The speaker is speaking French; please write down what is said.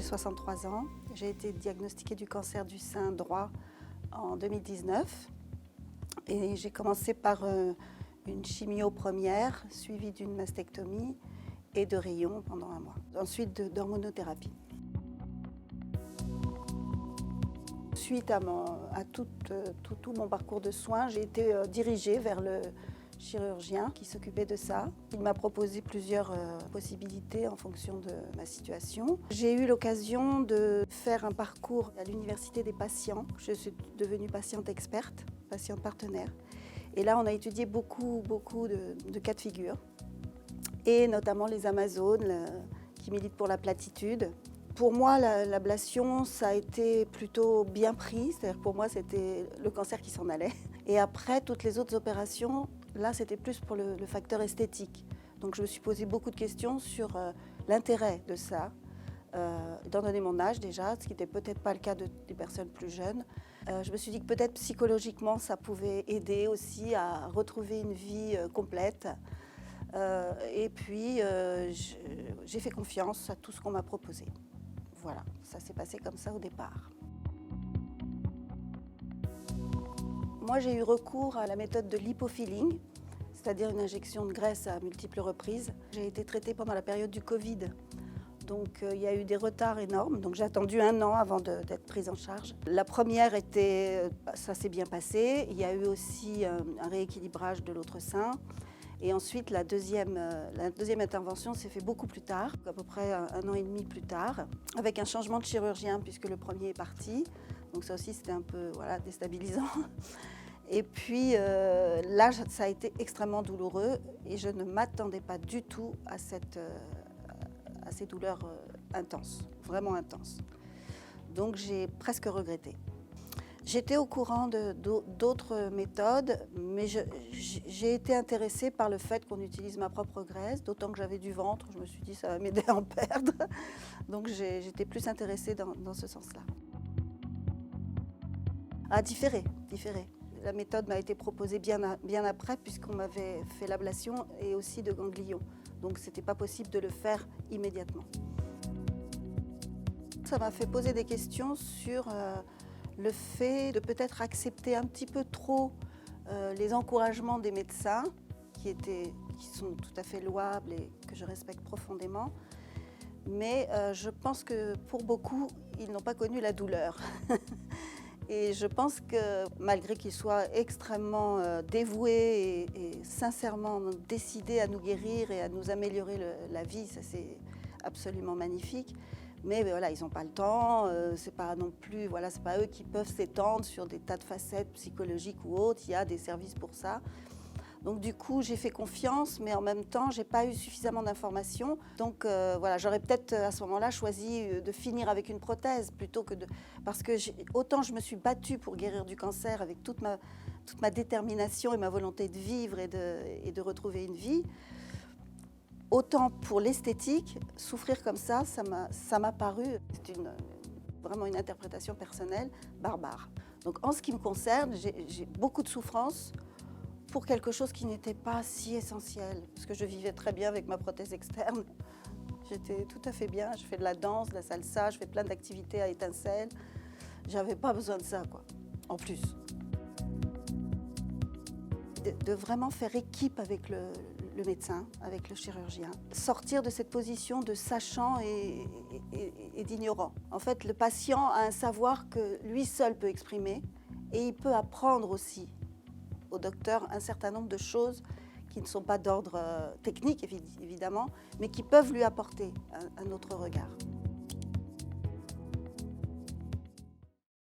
63 ans. J'ai été diagnostiquée du cancer du sein droit en 2019. Et j'ai commencé par une chimio première, suivie d'une mastectomie et de rayons pendant 1 mois. Ensuite d'hormonothérapie. Suite à tout mon parcours de soins, j'ai été dirigée vers le chirurgien qui s'occupait de ça. Il m'a proposé plusieurs possibilités en fonction de ma situation. J'ai eu l'occasion de faire un parcours à l'université des patients. Je suis devenue patiente experte, patiente partenaire. Et là, on a étudié beaucoup de cas de figure, et notamment les Amazones qui militent pour la platitude. Pour moi, l'ablation, ça a été plutôt bien pris. C'est-à-dire pour moi, c'était le cancer qui s'en allait. Et après, toutes les autres opérations, là, c'était plus pour le facteur esthétique. Donc je me suis posé beaucoup de questions sur l'intérêt de ça, étant donné mon âge déjà, ce qui n'était peut-être pas le cas des personnes plus jeunes. Je me suis dit que peut-être psychologiquement, ça pouvait aider aussi à retrouver une vie complète. Et puis, j'ai fait confiance à tout ce qu'on m'a proposé. Voilà, ça s'est passé comme ça au départ. Moi, j'ai eu recours à la méthode de l'hypofilling, c'est-à-dire une injection de graisse à multiples reprises. J'ai été traitée pendant la période du Covid, donc il y a eu des retards énormes. Donc j'ai attendu 1 an avant d'être prise en charge. La première ça s'est bien passé. Il y a eu aussi un rééquilibrage de l'autre sein. Et ensuite, la deuxième intervention s'est faite beaucoup plus tard, à peu près 1 an et demi plus tard, avec un changement de chirurgien puisque le premier est parti. Donc ça aussi, c'était un peu déstabilisant. Et puis là, ça a été extrêmement douloureux et je ne m'attendais pas du tout à ces douleurs intenses, vraiment intenses. Donc j'ai presque regretté. J'étais au courant d'autres méthodes, mais j'ai été intéressée par le fait qu'on utilise ma propre graisse, d'autant que j'avais du ventre, je me suis dit ça va m'aider à en perdre. Donc j'étais plus intéressée dans ce sens-là. À différer. La méthode m'a été proposée bien après, puisqu'on m'avait fait l'ablation et aussi de ganglions. Donc c'était pas possible de le faire immédiatement. Ça m'a fait poser des questions sur le fait de peut-être accepter un petit peu trop les encouragements des médecins, qui sont tout à fait louables et que je respecte profondément. Mais je pense que pour beaucoup, ils n'ont pas connu la douleur. Et je pense que malgré qu'ils soient extrêmement dévoués et sincèrement décidés à nous guérir et à nous améliorer la vie, ça c'est absolument magnifique. Mais voilà, ils n'ont pas le temps, c'est pas non plus, c'est pas eux qui peuvent s'étendre sur des tas de facettes psychologiques ou autres, il y a des services pour ça. Donc du coup, j'ai fait confiance, mais en même temps, j'ai pas eu suffisamment d'informations. Donc j'aurais peut-être à ce moment-là choisi de finir avec une prothèse plutôt que de... Parce que autant je me suis battue pour guérir du cancer avec toute ma détermination et ma volonté de vivre et de retrouver une vie, autant pour l'esthétique, souffrir comme ça m'a paru, c'est vraiment une interprétation personnelle, barbare. Donc en ce qui me concerne, j'ai beaucoup de souffrance pour quelque chose qui n'était pas si essentiel, parce que je vivais très bien avec ma prothèse externe. J'étais tout à fait bien, je fais de la danse, de la salsa, je fais plein d'activités à étincelles. J'avais pas besoin de ça, en plus. De vraiment faire équipe avec le médecin, avec le chirurgien. Sortir de cette position de sachant et d'ignorant. En fait, le patient a un savoir que lui seul peut exprimer et il peut apprendre aussi au docteur un certain nombre de choses qui ne sont pas d'ordre technique, évidemment, mais qui peuvent lui apporter un autre regard.